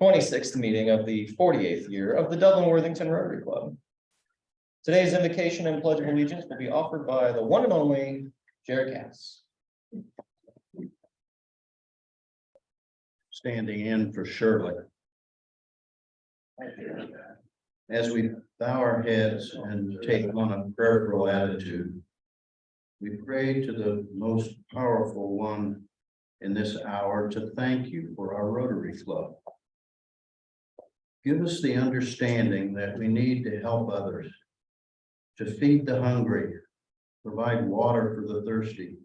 26th meeting of the 48th year of the Dublin Worthington Rotary Club. Today's invocation and pledge of allegiance will be offered by the one and only Jared Cass. Standing in for Shirley. As we bow our heads and take on a prayerful attitude, we pray to the most powerful one in this hour to thank you for our Rotary Club. Give us the understanding that we need to help others, to feed the hungry, provide water for the thirsty,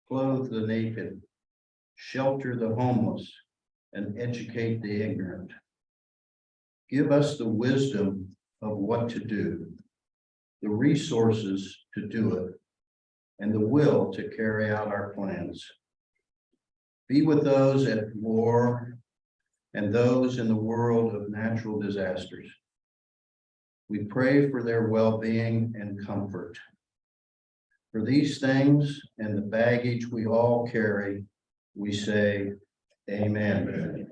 clothe the naked, shelter the homeless, and educate the ignorant. Give us the wisdom of what to do, the resources to do it, and the will to carry out our plans. Be with those at war and those in the world of natural disasters. We pray for their well-being and comfort. For these things and the baggage we all carry, we say, Amen.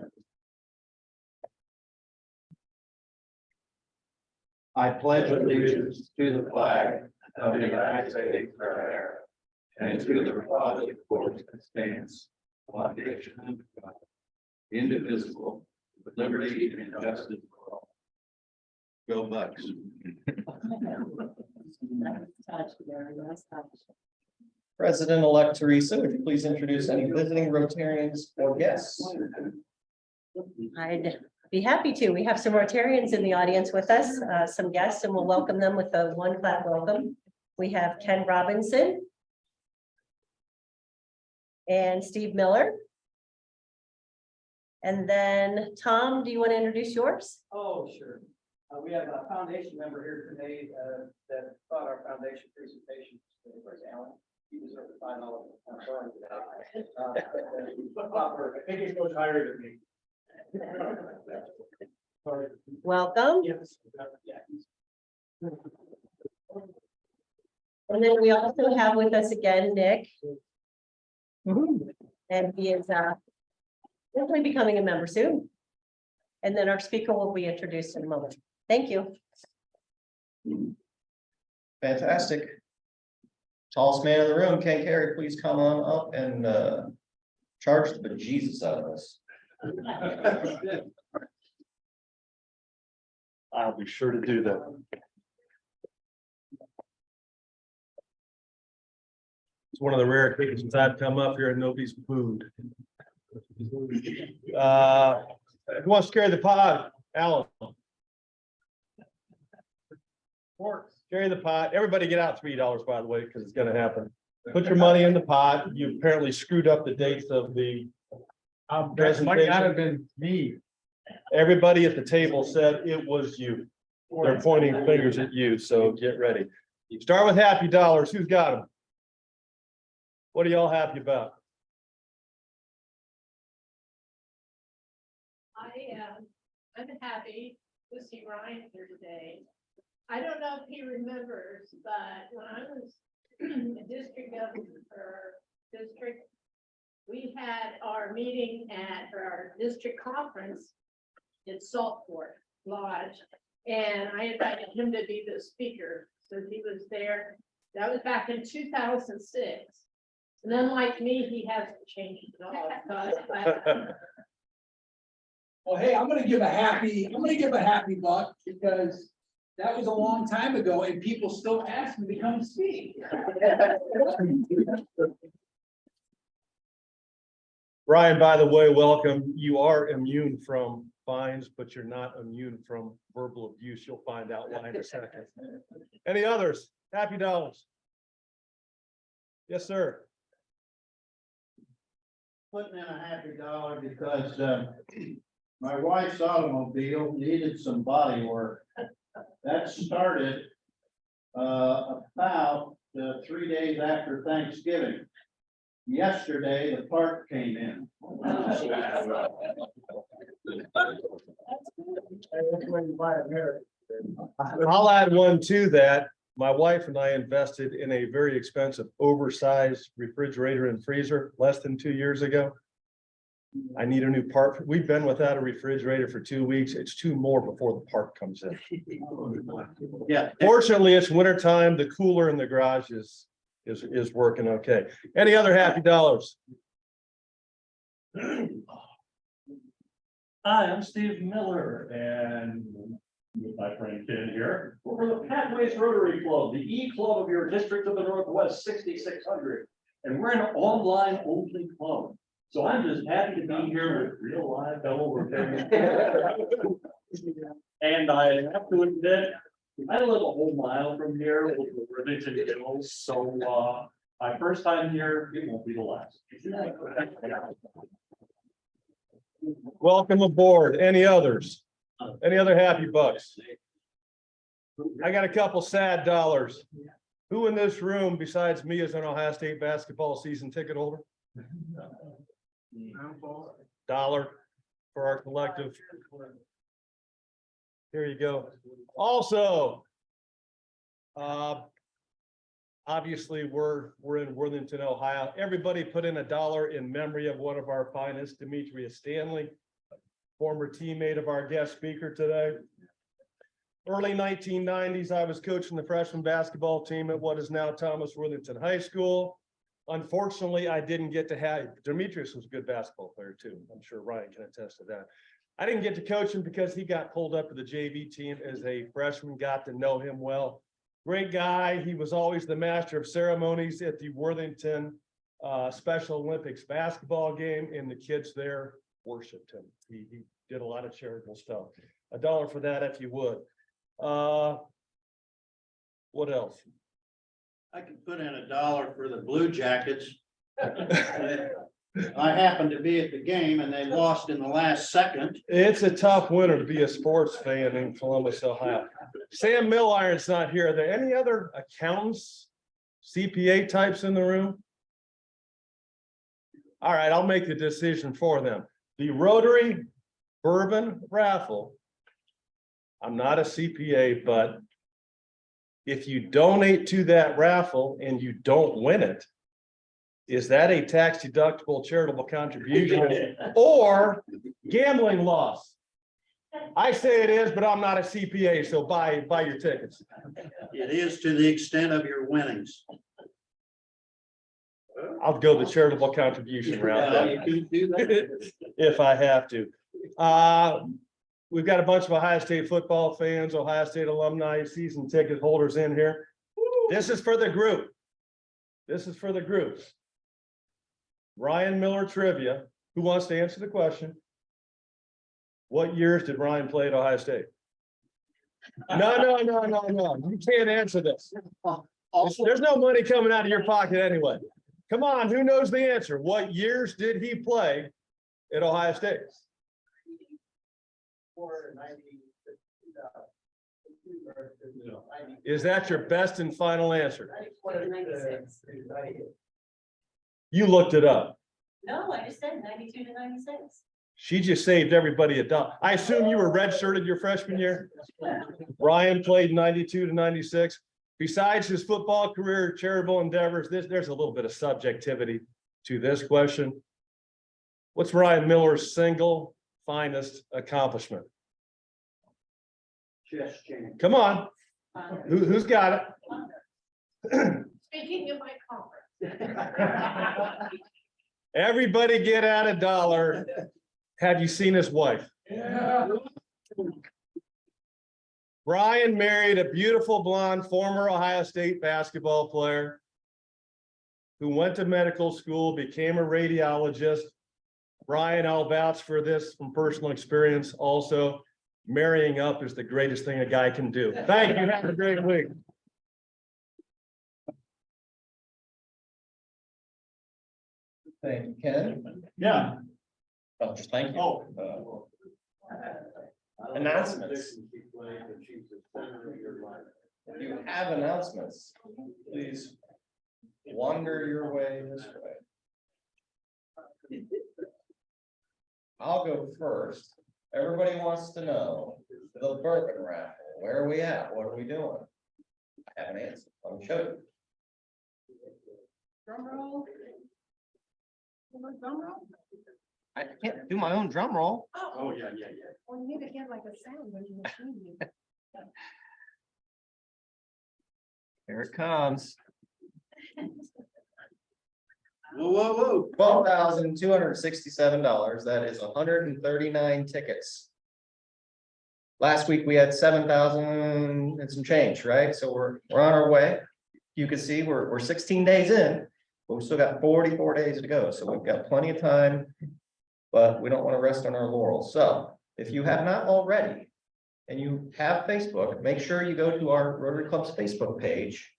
I pledge allegiance to the flag of the United States of America and to the republic for which it stands, one nation under God, indivisible, with liberty and justice for all. Go Bucks. President-elect Teresa, would you please introduce any visiting Rotarians or guests? I'd be happy to. We have some Rotarians in the audience with us, some guests, and we'll welcome them with a one clap welcome. We have Ken Robinson and Steve Miller. And then Tom, do you want to introduce yours? Oh, sure. We have a foundation member here today that thought our foundation presentation. Where's Alan? He deserves a $5. I think it goes higher than me. Sorry. Welcome. Yes. And then we also have with us again, Nick. And he is definitely becoming a member soon. And then our speaker will be introduced in a moment. Thank you. Fantastic. Tallest man in the room, Ken Carey, please come on up and charge the bejesus out of us. I'll be sure to do that. It's one of the rare occasions I've come up here and nobody's booed. Who wants to carry the pot? Alan. Carry the pot. Everybody get out $3, by the way, because it's gonna happen. Put your money in the pot. You apparently screwed up the dates of the That might not have been me. everybody at the table said it was you. They're pointing fingers at you, so get ready. Start with happy dollars. Who's got them? What are y'all happy about? I'm happy to see Ryan here today. I don't know if he remembers, but when I was a district governor for district, we had our meeting at our district conference in Saltport Lodge, and I invited him to be the speaker, so he was there. That was back in 2006. And unlike me, he hasn't changed at all. Well, hey, I'm gonna give a happy buck because that was a long time ago and people still ask me to come speak. Ryan, by the way, welcome. You are immune from fines, but you're not immune from verbal abuse. You'll find out why in a second. Any others? Happy dollars. Yes, sir. Putting in a happy dollar because my wife's automobile needed some body work. That started about 3 days after Thanksgiving. Yesterday, the part came in. I'll add one to that. My wife and I invested in a very expensive oversized refrigerator and freezer less than 2 years ago. I need a new part. We've been without a refrigerator for 2 weeks. It's 2 more before the part comes in. Yeah. Fortunately, it's winter time. The cooler in the garage is working okay. Any other happy dollars? Hi, I'm Steve Miller and with my friend Ken here. We're from the Pathways Rotary Club, the E Club of your District of the Northwest 6600. And we're an online only club. So I'm just happy to be here with real live fellow Rotarians. And I have to admit, I live a whole mile from here with the Worthington Hills, so my first time here, it won't be the last. Welcome aboard. Any others? Any other happy bucks? I got a couple sad dollars. Who in this room besides me is an Ohio State basketball season ticket holder? $1 for our collective. Here you go. Also, obviously, we're in Worthington, Ohio. Everybody put in $1 in memory of one of our finest, Demetria Stanley, former teammate of our guest speaker today. Early 1990s, I was coaching the freshman basketball team at what is now Thomas Worthington High School. Unfortunately, I didn't get to have, Demetrius was a good basketball player too. I'm sure Ryan can attest to that. I didn't get to coach him because he got pulled up to the JV team as a freshman, got to know him well. Great guy. He was always the master of ceremonies at the Worthington Special Olympics basketball game, and the kids there worshiped him. He did a lot of charitable stuff. $1 for that if you would. What else? I could put in $1 for the Blue Jackets. I happened to be at the game and they lost in the last second. It's a tough winter to be a sports fan in Columbus, Ohio. Sam Milliron's not here. Are there any other accountants, CPA types in the room? All right, I'll make the decision for them. The Rotary Bourbon Raffle. I'm not a CPA, but if you donate to that raffle and you don't win it, is that a tax deductible charitable contribution or gambling loss? I say it is, but I'm not a CPA, so buy your tickets. It is to the extent of your winnings. I'll go the charitable contribution route then, if I have to. We've got a bunch of Ohio State football fans, Ohio State alumni, season ticket holders in here. This is for the group. This is for the group. Ryan Miller trivia. Who wants to answer the question? What years did Ryan play at Ohio State? No. You can't answer this. There's no money coming out of your pocket anyway. Come on, who knows the answer? What years did he play at Ohio State? Is that your best and final answer? 96. You looked it up. No, I just said 92 to 96. She just saved everybody $1. I assume you were redshirted your freshman year. Ryan played 92 to 96. Besides his football career, charitable endeavors, there's a little bit of subjectivity to this question. What's Ryan Miller's single finest accomplishment? Chess change. Come on, who's got it? Speaking of my conference. Everybody get out $1. Have you seen his wife? Yeah. Brian married a beautiful blonde former Ohio State basketball player who went to medical school, became a radiologist. Brian, I'll vouch for this from personal experience also. Marrying up is the greatest thing a guy can do. Thank you. Have a great week. Thank you, Ken. Yeah. Oh, just thank you. Announcements. If you have announcements, please wander your way this way. I'll go first. Everybody wants to know the bourbon raffle. Where are we at? What are we doing? I have an answer. Let me show you. Drum roll. Drum roll. I can't do my own drum roll. Oh, yeah. Well, you need to get like a sound when you machine. Here it comes. Whoa. $12,267. That is 139 tickets. Last week we had 7,000 and some change, right? So we're on our way. You can see we're 16 days in, but we still got 44 days to go. So we've got plenty of time, but we don't want to rest on our laurels. So if you have not already and you have Facebook, make sure you go to our Rotary Club's Facebook page,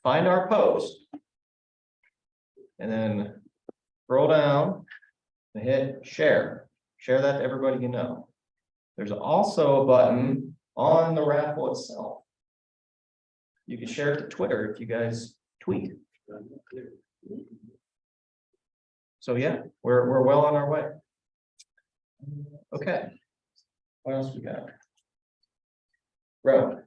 find our post, and then scroll down and hit share. Share that to everybody you know. There's also a button on the raffle itself. You can share it to Twitter if you guys tweet. So yeah, we're well on our way. Okay. What else we got? Road.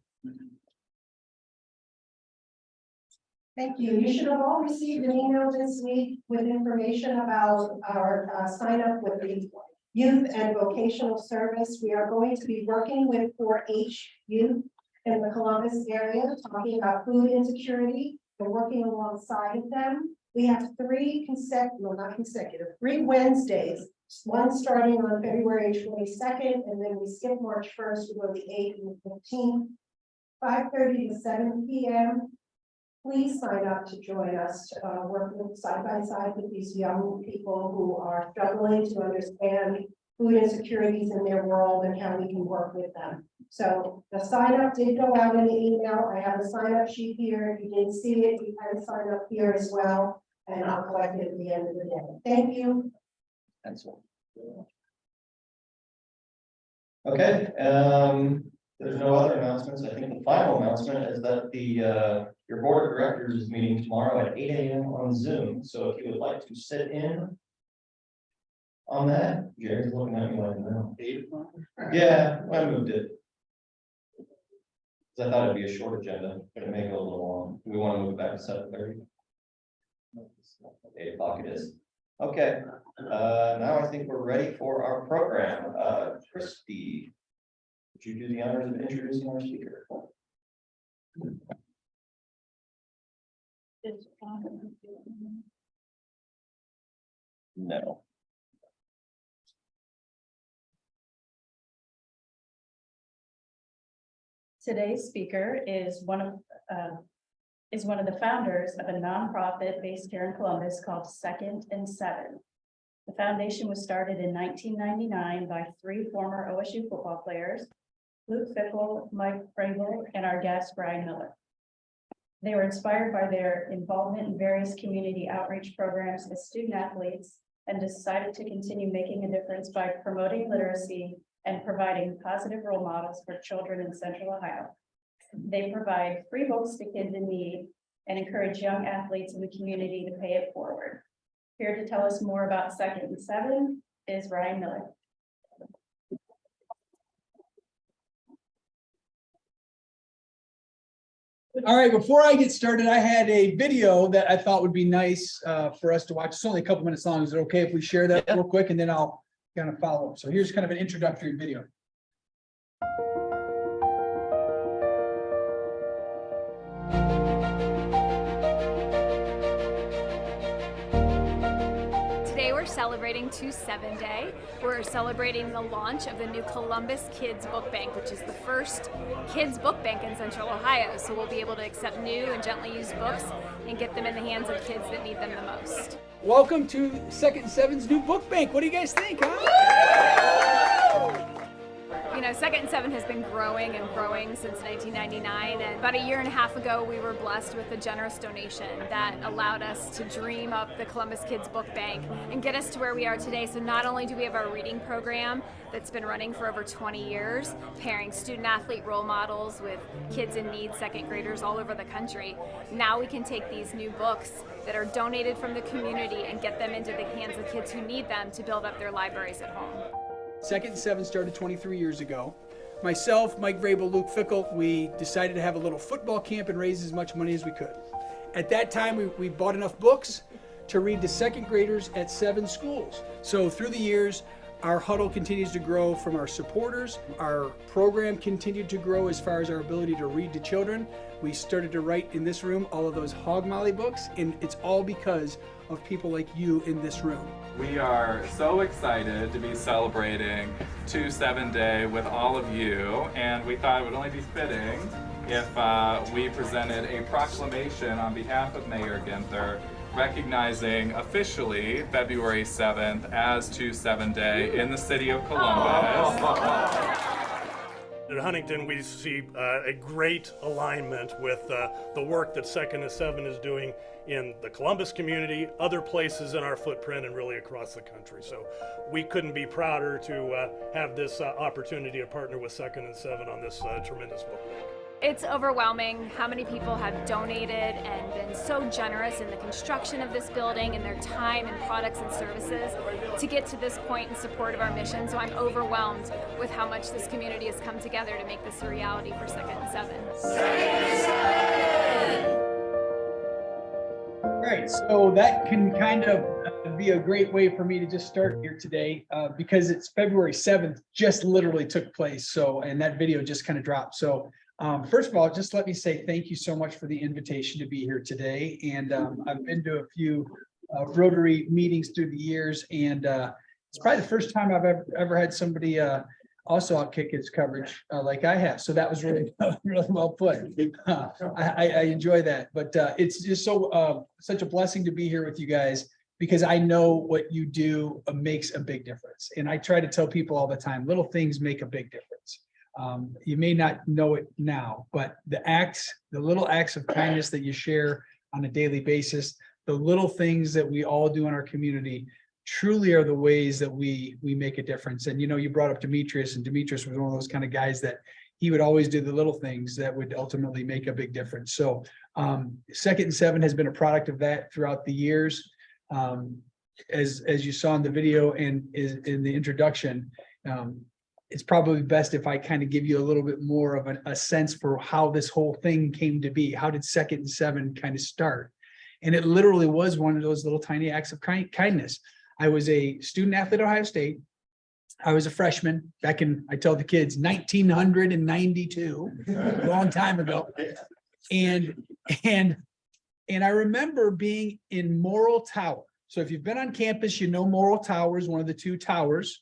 Thank you. You should have all received an email this week with information about our sign up with the youth and vocational service. We are going to be working with 4-H youth in the Columbus area, talking about food insecurity and working alongside of them. We have 3 Wednesdays, one starting on February 22nd, and then we skip March 1st, we go the 8th and the 15th, 5:30 to 7 p.m. Please sign up to join us, working side by side with these young people who are struggling to understand food insecurities in their world and how we can work with them. So the sign up did go out in the email. I have a sign up sheet here. If you didn't see it, you can sign up here as well, and I'll collect it at the end of the day. Thank you. That's all. Okay, there's no other announcements. I think the final announcement is that your board of directors is meeting tomorrow at 8 a.m. on Zoom. So if you would like to sit in on that, Jerry's looking at me like, no. Yeah, I moved it. 'Cause I thought it'd be a short agenda, but it may go a little long. We want to move it back to 7:30. 8 o'clock it is. Okay, now I think we're ready for our program. Christie, would you do the honors of introducing our speaker? No. Today's speaker is one of the founders of a nonprofit based here in Columbus called 2nd and 7. The foundation was started in 1999 by 3 former OSU football players, Luke Fickle, Mike Frable, and our guest Brian Miller. They were inspired by their involvement in various community outreach programs as student athletes and decided to continue making a difference by promoting literacy and providing positive role models for children in Central Ohio. They provide free books to kids in need and encourage young athletes in the community to pay it forward. Here to tell us more about 2nd and 7 is Ryan Miller. All right, before I get started, I had a video that I thought would be nice for us to watch. It's only a couple minutes long. Is it okay if we share that real quick and then I'll kind of follow up? So here's kind of an introductory video. Today we're celebrating 2-7 Day. We're celebrating the launch of the new Columbus Kids Book Bank, which is the first kids book bank in Central Ohio. So we'll be able to accept new and gently used books and get them in the hands of kids that need them the most. Welcome to 2nd and 7's new book bank. What do you guys think, huh? You know, 2nd and 7 has been growing and growing since 1999, and about a year and a half ago we were blessed with a generous donation that allowed us to dream up the Columbus Kids Book Bank and get us to where we are today. So not only do we have our reading program that's been running for over 20 years, pairing student athlete role models with kids in need, 2nd graders all over the country, now we can take these new books that are donated from the community and get them into the hands of kids who need them to build up their libraries at home. 2nd and 7 started 23 years ago. Myself, Mike Vrabel, Luke Fickle, we decided to have a little football camp and raise as much money as we could. At that time, we bought enough books to read to second graders at 7 schools. So through the years, our huddle continues to grow from our supporters. Our program continued to grow as far as our ability to read to children. We started to write in this room all of those Hog Molly books, and it's all because of people like you in this room. We are so excited to be celebrating 2-7 Day with all of you, and we thought it would only be fitting if we presented a proclamation on behalf of Mayor Ginther recognizing officially February 7th as 2-7 Day in the city of Columbus. At Huntington, we see a great alignment with the work that 2nd and 7 is doing in the Columbus community, other places in our footprint, and really across the country. So we couldn't be prouder to have this opportunity to partner with 2nd and 7 on this tremendous book bank. It's overwhelming how many people have donated and been so generous in the construction of this building and their time and products and services to get to this point in support of our mission. So I'm overwhelmed with how much this community has come together to make this a reality for 2nd and 7. All right, so that can kind of be a great way for me to just start here today because it's February 7th, just literally took place. So, and that video just kind of dropped. So first of all, just let me say thank you so much for the invitation to be here today. And I've been to a few Rotary meetings through the years, and it's probably the first time I've ever had somebody also outkick his coverage like I have. So that was really, really well put. I enjoy that, but it's just so such a blessing to be here with you guys because I know what you do makes a big difference. And I try to tell people all the time, little things make a big difference. You may not know it now, but the little acts of kindness that you share on a daily basis, the little things that we all do in our community truly are the ways that we make a difference. And, you know, you brought up Demetrius, and Demetrius was one of those kind of guys that he would always do the little things that would ultimately make a big difference. So 2nd and 7 has been a product of that throughout the years. As you saw in the video and is in the introduction, it's probably best if I kind of give you a little bit more of a sense for how this whole thing came to be. How did 2nd and 7 kind of start? And it literally was one of those little tiny acts of kindness. I was a student athlete at Ohio State. I was a freshman back in, I tell the kids, 1992, a long time ago. And I remember being in Morrill Tower. So if you've been on campus, you know Morrill Tower is one of the 2 towers.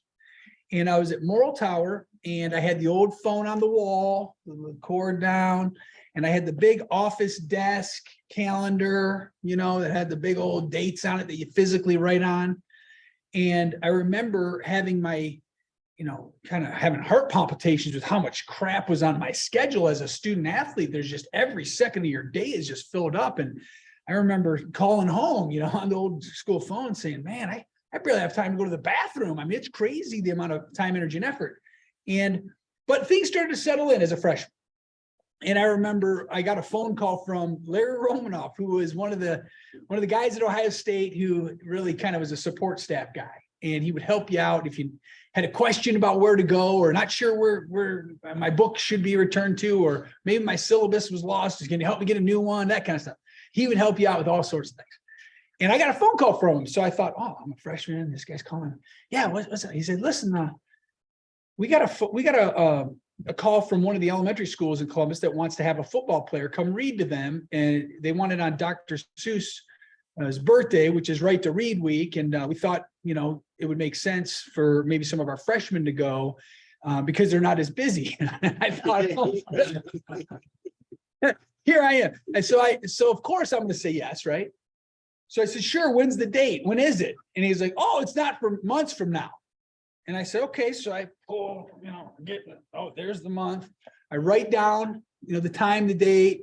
And I was at Morrill Tower, and I had the old phone on the wall, the cord down, and I had the big office desk calendar, you know, that had the big old dates on it that you physically write on. And I remember having my, you know, kind of having heart palpitations with how much crap was on my schedule as a student athlete. There's just every second of your day is just filled up. And I remember calling home, you know, on the old school phone saying, man, I barely have time to go to the bathroom. I mean, it's crazy the amount of time, energy, and effort. But things started to settle in as a freshman. And I remember I got a phone call from Larry Romanoff, who was one of the guys at Ohio State who really kind of was a support staff guy. And he would help you out if you had a question about where to go or not sure where my book should be returned to, or maybe my syllabus was lost. Can you help me get a new one? That kind of stuff. He would help you out with all sorts of things. And I got a phone call from him. So I thought, oh, I'm a freshman. This guy's calling. Yeah, what's that? He said, listen, we got a call from one of the elementary schools in Columbus that wants to have a football player come read to them. And they want it on Dr. Seuss' birthday, which is Right to Read Week. And we thought, you know, it would make sense for maybe some of our freshmen to go because they're not as busy. I thought, oh, here I am. And so of course I'm going to say yes, right? So I said, sure, when's the date? When is it? And he's like, oh, it's not for months from now. And I said, okay. So I pull, you know, there's the month. I write down, you know, the time, the date.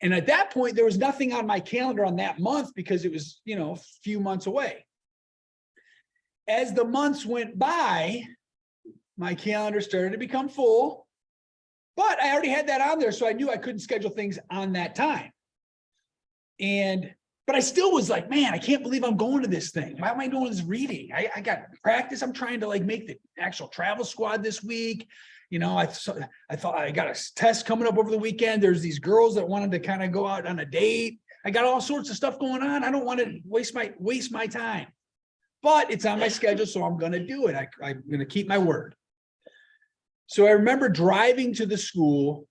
And at that point, there was nothing on my calendar on that month because it was, you know, a few months away. As the months went by, my calendar started to become full, but I already had that on there. So I knew I couldn't schedule things on that time. But I still was like, man, I can't believe I'm going to this thing. Why am I doing this reading? I got practice. I'm trying to like make the actual travel squad this week. You know, I thought I got a test coming up over the weekend. There's these girls that wanted to kind of go out on a date. I got all sorts of stuff going on. I don't want to waste my time. But it's on my schedule, so I'm gonna do it. I'm gonna keep my word. So I remember driving to the school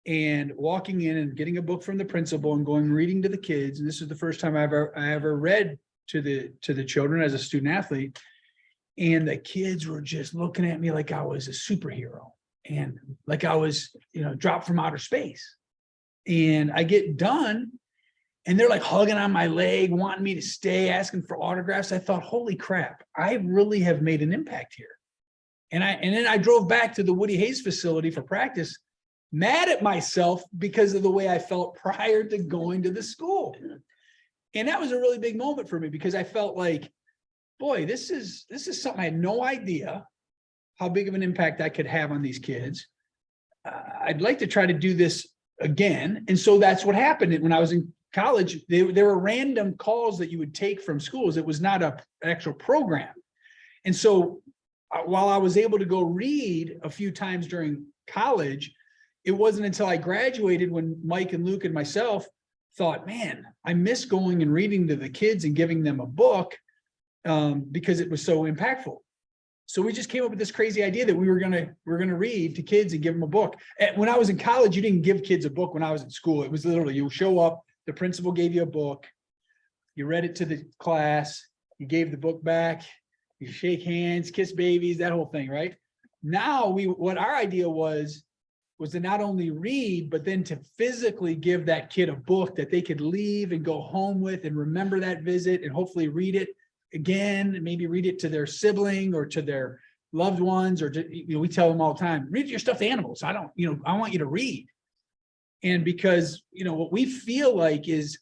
and walking in and getting a book from the principal and going reading to the kids. And this is the first time I ever read to the children as a student athlete. And the kids were just looking at me like I was a superhero and like I was, dropped from outer space. And I get done and they're like hugging on my leg, wanting me to stay, asking for autographs. I thought, holy crap, I really have made an impact here. And then I drove back to the Woody Hayes facility for practice, mad at myself because of the way I felt prior to going to the school. And that was a really big moment for me because I felt like, boy, this is something I had no idea how big of an impact I could have on these kids. I'd like to try to do this again. And so that's what happened. When I was in college, there were random calls that you would take from schools. It was not an actual program. And so while I was able to go read a few times during college, it wasn't until I graduated when Mike and Luke and myself thought, man, I miss going and reading to the kids and giving them a book because it was so impactful. So we just came up with this crazy idea that we're gonna read to kids and give them a book. And when I was in college, you didn't give kids a book. When I was in school, it was literally you show up, the principal gave you a book, you read it to the class, you gave the book back, you shake hands, kiss babies, that whole thing, right? Now what our idea was to not only read, but then to physically give that kid a book that they could leave and go home with and remember that visit and hopefully read it again, and maybe read it to their sibling or to their loved ones, or we tell them all the time, read your stuffed animals. I want you to read. And because, what we feel like is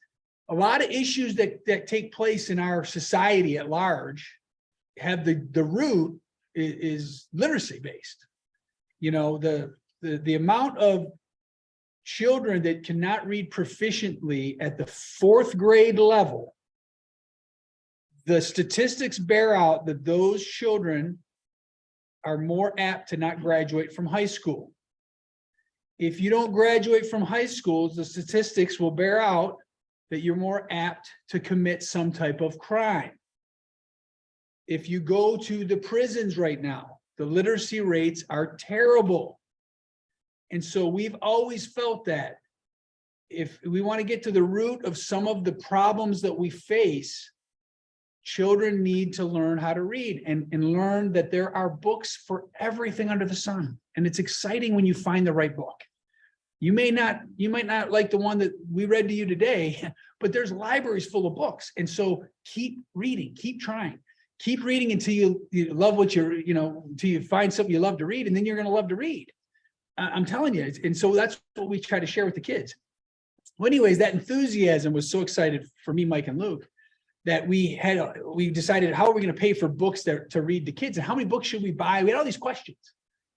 a lot of issues that take place in our society at large have the root is literacy based. The amount of children that cannot read proficiently at the 4th grade level, the statistics bear out that those children are more apt to not graduate from high school. If you don't graduate from high school, the statistics will bear out that you're more apt to commit some type of crime. If you go to the prisons right now, the literacy rates are terrible. And so we've always felt that if we want to get to the root of some of the problems that we face, children need to learn how to read and learn that there are books for everything under the sun. And it's exciting when you find the right book. You might not like the one that we read to you today, but there's libraries full of books. And so keep reading, keep trying, keep reading until you love what until you find something you love to read, and then you're going to love to read. I'm telling you. And so that's what we try to share with the kids. Well, anyways, that enthusiasm was so excited for me, Mike and Luke, that we decided, how are we going to pay for books to read to kids, and how many books should we buy? We had all these questions.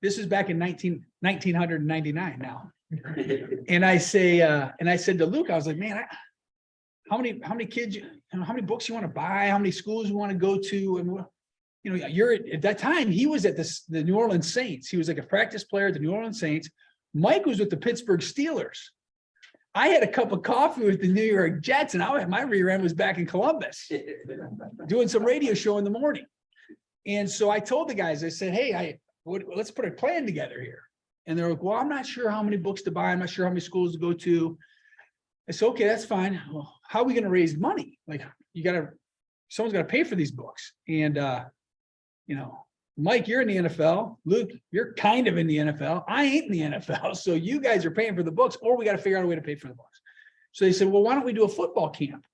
This is back in 1999 now. And I said to Luke, I was like, man, how many kids, how many books you want to buy, how many schools you want to go to? And you're at that time, he was at the New Orleans Saints. He was like a practice player at the New Orleans Saints. Mike was with the Pittsburgh Steelers. I had a cup of coffee with the New York Jets, and my rear end was back in Columbus doing some radio show in the morning. And so I told the guys, I said, hey, let's put a plan together here. And they're like, well, I'm not sure how many books to buy. I'm not sure how many schools to go to. I said, okay, that's fine. Well, how are we going to raise money? Like, someone's got to pay for these books. And, Mike, you're in the NFL. Luke, you're kind of in the NFL. I ain't in the NFL. So you guys are paying for the books, or we got to figure out a way to pay for the books. So they said, well, why don't we do a football camp?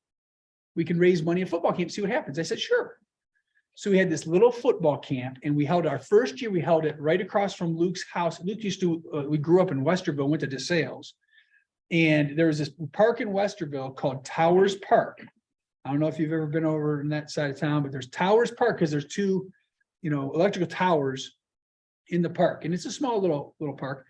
We can raise money at football camp, see what happens. I said, sure. So we had this little football camp, and we held our first year, we held it right across from Luke's house. Luke we grew up in Westerville, went to DeSales. And there was this park in Westerville called Towers Park. I don't know if you've ever been over in that side of town, but there's Towers Park because there's two electrical towers in the park, and it's a small little park.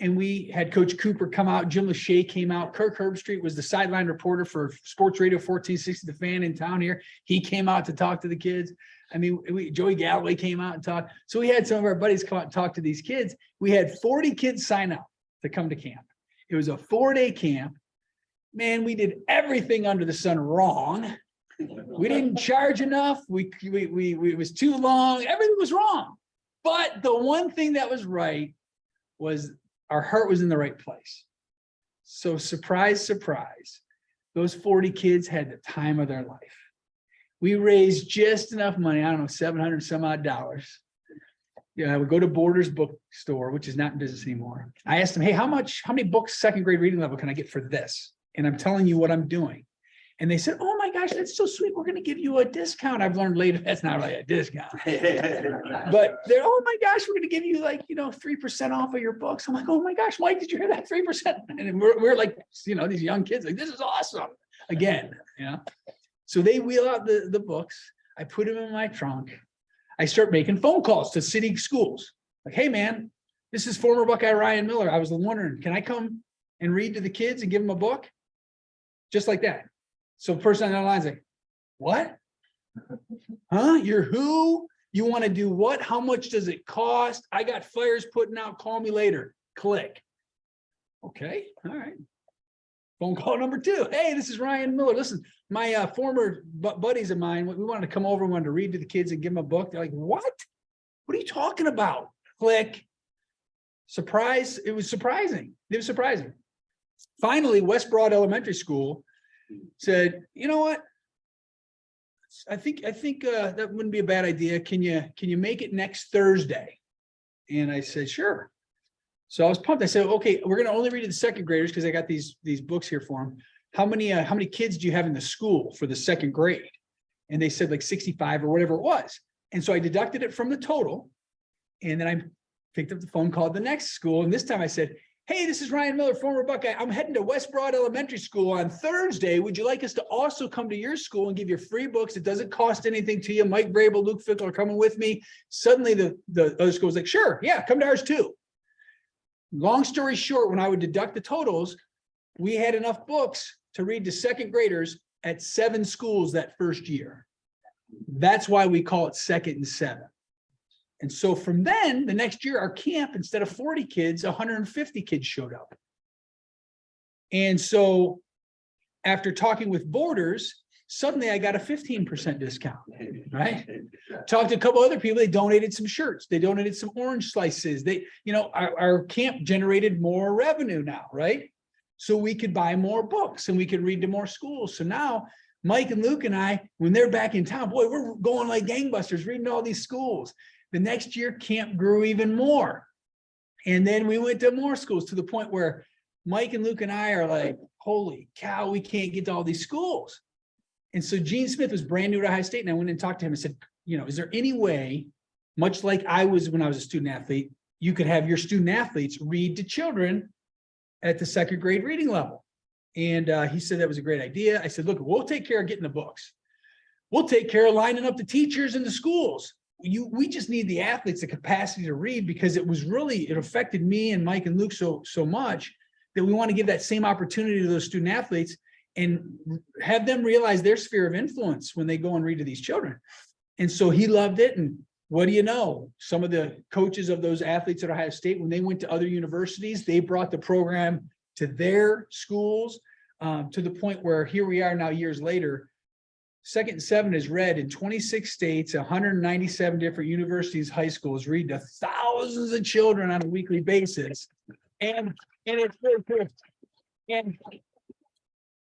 And we had Coach Cooper come out, Jim Lachey came out, Kirk Herbstreit was the sideline reporter for Sports Radio 1460, the Fan in town here. He came out to talk to the kids. I mean, Joey Galloway came out and talked. So we had some of our buddies come out and talk to these kids. We had 40 kids sign up to come to camp. It was a 4-day camp. man, we did everything under the sun wrong. We didn't charge enough. It was too long. Everything was wrong. But the one thing that was right was our heart was in the right place. So surprise, surprise, those 40 kids had the time of their life. We raised just enough money, I don't know, 700 some odd dollars. Yeah, I would go to Borders bookstore, which is not in business anymore. I asked them, hey, how many books, second grade reading level can I get for this? And I'm telling you what I'm doing. And they said, oh my gosh, that's so sweet. We're going to give you a discount. I've learned later, that's not really a discount. But they're, oh my gosh, we're going to give you 3% off of your books. I'm like, oh my gosh, Mike, did you hear that? 3%. And we're like, these young kids, like, this is awesome. Again, So they wheel out the books. I put them in my trunk. I start making phone calls to city schools. Like, hey man, this is former Buckeye Ryan Miller. I was wondering, can I come and read to the kids and give them a book? Just like that. So the person on the line's like, what? Huh? You're who? You want to do what? How much does it cost? I got flyers putting out. Call me later. Click. Okay. All right. Phone call number 2. Hey, this is Ryan Miller. Listen, my former buddies of mine, we wanted to come over and wanted to read to the kids and give them a book. They're like, what? What are you talking about? Click. Surprise. It was surprising. It was surprising. Finally, West Broad Elementary School said, you know what? I think that wouldn't be a bad idea. Can you make it next Thursday? And I said, sure. So I was pumped. I said, okay, we're going to only read to the second graders because I got these books here for them. How many kids do you have in the school for the second grade? And they said like 65 or whatever it was. And so I deducted it from the total. And then I picked up the phone, called the next school. And this time I said, hey, this is Ryan Miller, former Buckeye. I'm heading to West Broad Elementary School on Thursday. Would you like us to also come to your school and give you free books? It doesn't cost anything to you. Mike Brable, Luke Fickle are coming with me. Suddenly the other school was like, sure, yeah, come to ours too. Long story short, when I would deduct the totals, we had enough books to read to second graders at 7 schools that first year. That's why we call it Second and 7. And so from then, the next year, our camp, instead of 40 kids, 150 kids showed up. And so after talking with Borders, suddenly I got a 15% discount, right? Talked to a couple other people, they donated some shirts, they donated some orange slices. Our camp generated more revenue now, right? So we could buy more books and we could read to more schools. So now Mike and Luke and I, when they're back in town, boy, we're going like gangbusters, reading to all these schools. The next year, camp grew even more. And then we went to more schools to the point where Mike and Luke and I are like, holy cow, we can't get to all these schools. And so Gene Smith was brand new to Ohio State. And I went and talked to him and said, is there any way, much like I was when I was a student athlete, you could have your student athletes read to children at the second grade reading level? And he said that was a great idea. I said, look, we'll take care of getting the books. We'll take care of lining up the teachers in the schools. We just need the athletes, the capacity to read, because it affected me and Mike and Luke so much that we want to give that same opportunity to those student athletes and have them realize their sphere of influence when they go and read to these children. And so he loved it. And what do you know? Some of the coaches of those athletes at Ohio State, when they went to other universities, they brought the program to their schools to the point where here we are now years later. Second and 7 is read in 26 states, 197 different universities, high schools, read to thousands of children on a weekly basis. And it's very good.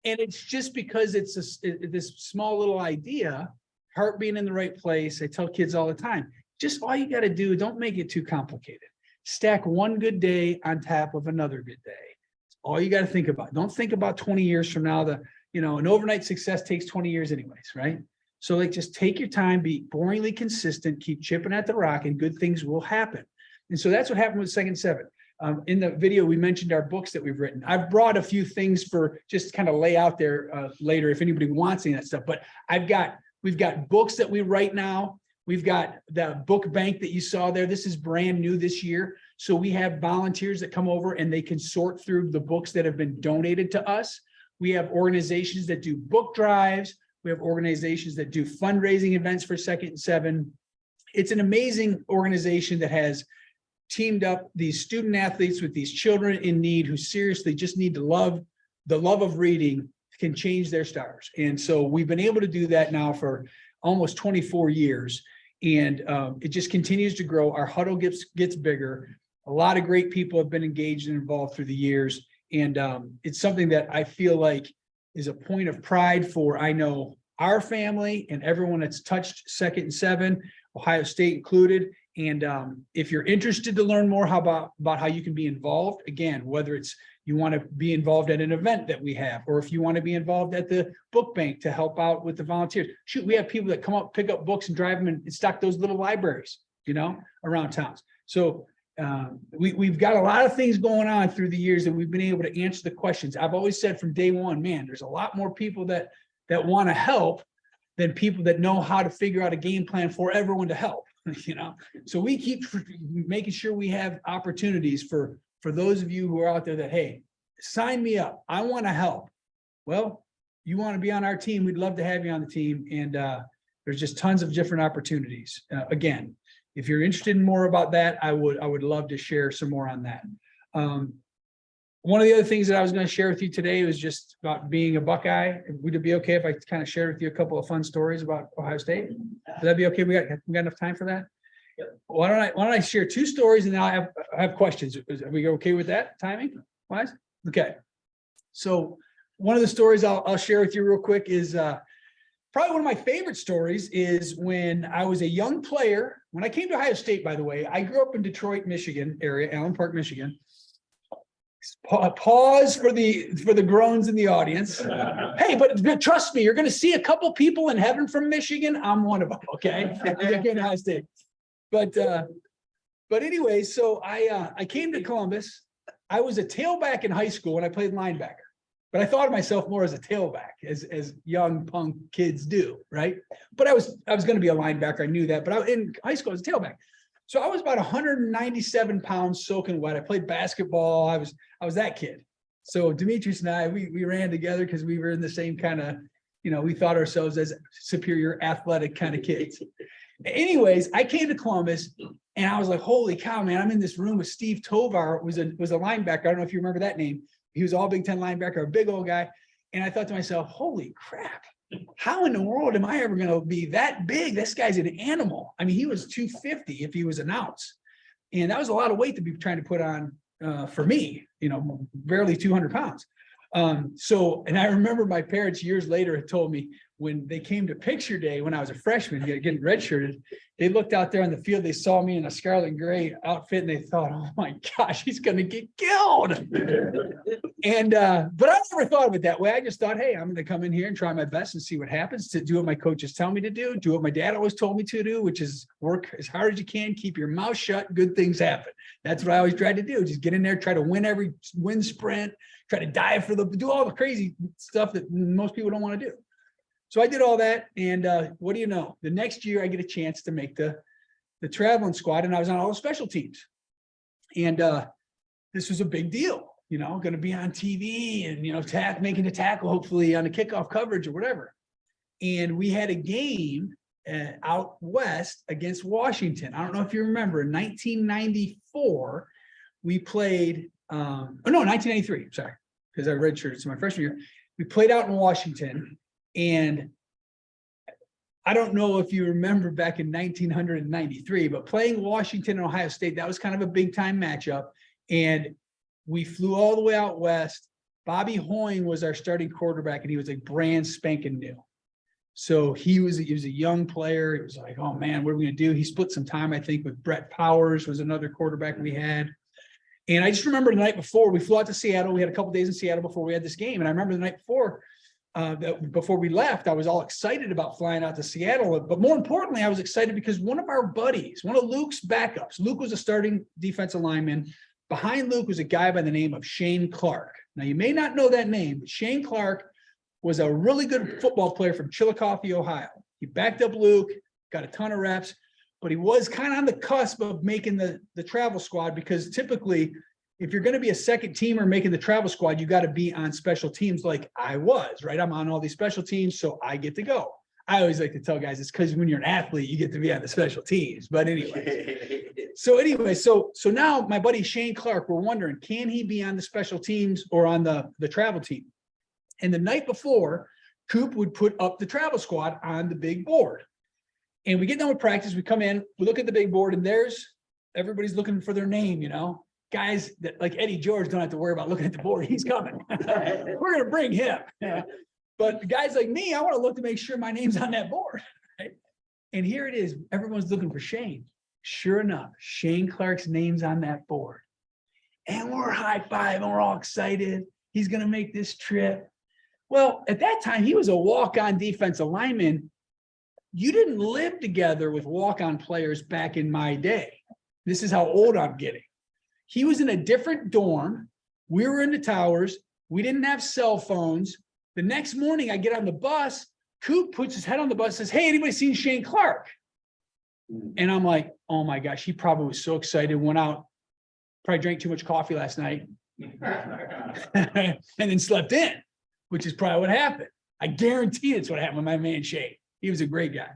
And it's just because it's this small little idea, heart being in the right place. I tell kids all the time, just all you got to do, don't make it too complicated. Stack one good day on top of another good day. That's all you got to think about. Don't think about 20 years from now. An overnight success takes 20 years anyways, right? So just take your time, be boringly consistent, keep chipping at the rock, and good things will happen. And so that's what happened with Second 7. In the video, we mentioned our books that we've written. I've brought a few things for just kind of lay out there later if anybody wants any of that stuff. But we've got books that we write now. We've got the book bank that you saw there. This is brand new this year. So we have volunteers that come over and they can sort through the books that have been donated to us. We have organizations that do book drives. We have organizations that do fundraising events for Second and 7. It's an amazing organization that has teamed up these student athletes with these children in need who seriously just need to love the love of reading can change their stars. And so we've been able to do that now for almost 24 years. And it just continues to grow. Our huddle gets bigger. A lot of great people have been engaged and involved through the years. And it's something that I feel like is a point of pride for, I know, our family and everyone that's touched 2nd and 7, Ohio State included. And if you're interested to learn more about how you can be involved, again, whether it's you want to be involved at an event that we have, or if you want to be involved at the book bank to help out with the volunteers. Shoot, we have people that come up, pick up books and drive them and stock those little libraries, around towns. So we've got a lot of things going on through the years that we've been able to answer the questions. I've always said from day one, man, there's a lot more people that want to help than people that know how to figure out a game plan for everyone to help, So we keep making sure we have opportunities for those of you who are out there that, hey, sign me up. I want to help. Well, you want to be on our team. We'd love to have you on the team. And there's just tons of different opportunities. Again, if you're interested in more about that, I would love to share some more on that. One of the other things that I was going to share with you today was just about being a Buckeye. Would it be okay if I kind of shared with you a couple of fun stories about Ohio State? Would that be okay? We got enough time for that? Yep. Why don't I share 2 stories and then I have questions. Are we okay with that timing wise? Okay. So one of the stories I'll share with you real quick is probably one of my favorite stories is when I was a young player. When I came to Ohio State, by the way, I grew up in Detroit, Michigan area, Allen Park, Michigan. Pause for the groans in the audience. Hey, but trust me, you're going to see a couple people in heaven from Michigan. I'm one of them. Okay, again, Ohio State. But anyway, so I came to Columbus. I was a tailback in high school and I played linebacker, but I thought of myself more as a tailback, as young punk kids do, right? But I was going to be a linebacker. I knew that, but in high school I was a tailback. So I was about 197 pounds soaking wet. I played basketball. I was that kid. So Demetrius and I, we ran together because we were in the same kind of, we thought ourselves as superior athletic kind of kids. Anyways, I came to Columbus and I was like, holy cow, man, I'm in this room with Steve Tovar, was a linebacker. I don't know if you remember that name. He was all Big Ten linebacker, a big old guy. And I thought to myself, holy crap, how in the world am I ever going to be that big? This guy's an animal. I mean, he was 250 if he was an ounce. And that was a lot of weight to be trying to put on for me, barely 200 pounds. And I remember my parents years later had told me when they came to picture day, when I was a freshman getting redshirted, they looked out there on the field, they saw me in a scarlet and gray outfit and they thought, oh my gosh, he's going to get killed. And, but I never thought of it that way. I just thought, hey, I'm going to come in here and try my best and see what happens, to do what my coaches tell me to do what my dad always told me to do, which is work as hard as you can, keep your mouth shut, good things happen. That's what I always tried to do. Just get in there, try to win sprint, try to dive do all the crazy stuff that most people don't want to do. So I did all that. And what do you know? The next year I get a chance to make the traveling squad and I was on all the special teams. And this was a big deal, going to be on TV and, making a tackle, hopefully on the kickoff coverage or whatever. And we had a game out west against Washington. I don't know if you remember, in 1994, we played, 1993, sorry, because I redshirted, it's my freshman year. We played out in Washington. And I don't know if you remember back in 1993, but playing Washington and Ohio State, that was kind of a big time matchup. And we flew all the way out west. Bobby Hoying was our starting quarterback and he was like brand spanking new. So he was a young player. It was like, oh man, what are we going to do? He split some time, I think, with Brett Powers was another quarterback we had. And I just remember the night before we flew out to Seattle, we had a couple days in Seattle before we had this game. And I remember the night before we left, I was all excited about flying out to Seattle. But more importantly, I was excited because one of our buddies, one of Luke's backups, Luke was a starting defensive lineman. Behind Luke was a guy by the name of Shane Clark. Now, you may not know that name, but Shane Clark was a really good football player from Chillicothe, Ohio. He backed up Luke, got a ton of reps, but he was kind of on the cusp of making the travel squad because typically, if you're going to be a second teamer making the travel squad, you got to be on special teams like I was, right? I'm on all these special teams, so I get to go. I always like to tell guys it's because when you're an athlete, you get to be on the special teams. But anyway, so now my buddy Shane Clark, we're wondering, can he be on the special teams or on the travel team? And the night before, Coop would put up the travel squad on the big board. And we get done with practice, we come in, we look at the big board, and everybody's looking for their name, you know? Guys that like Eddie George don't have to worry about looking at the board, he's coming. We're gonna bring him. But guys like me, I wanna look to make sure my name's on that board. Right? And here it is, everyone's looking for Shane. Sure enough, Shane Clark's name's on that board. And we're high-fiving, we're all excited. He's gonna make this trip. Well, at that time, he was a walk-on defensive lineman. You didn't live together with walk-on players back in my day. This is how old I'm getting. He was in a different dorm. We were in the towers. We didn't have cell phones. The next morning, I get on the bus. Coop puts his head on the bus, says, "Hey, anybody seen Shane Clark?" And I'm like, oh my gosh, he probably was so excited, went out, probably drank too much coffee last night, and then slept in, which is probably what happened. I guarantee it's what happened with my man Shane. He was a great guy.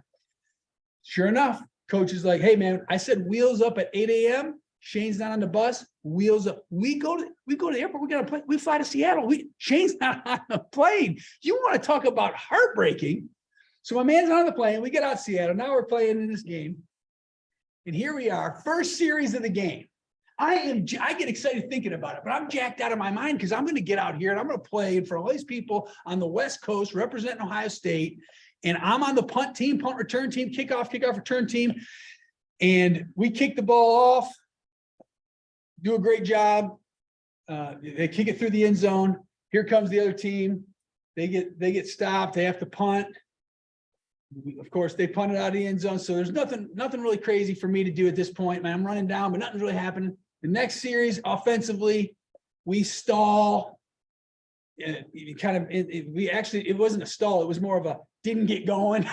Sure enough, coach is like, "Hey man, I said wheels up at 8 a.m. Shane's not on the bus. Wheels up. We go to the airport. We fly to Seattle. Shane's not on the plane." You want to talk about heartbreaking? So my man's on the plane. We get out to Seattle. Now we're playing in this game, and here we are, first series of the game. I get excited thinking about it, but I'm jacked out of my mind because I'm going to get out here and I'm going to play in front of all these people on the West Coast representing Ohio State. And I'm on the punt team, punt return team, kickoff return team. And we kick the ball off, do a great job. They kick it through the end zone. Here comes the other team. They get stopped. They have to punt. Of course, they punted out of the end zone. So there's nothing really crazy for me to do at this point, man. I'm running down, but nothing's really happening. The next series, offensively, we stall. It wasn't a stall. It was more of a didn't get going.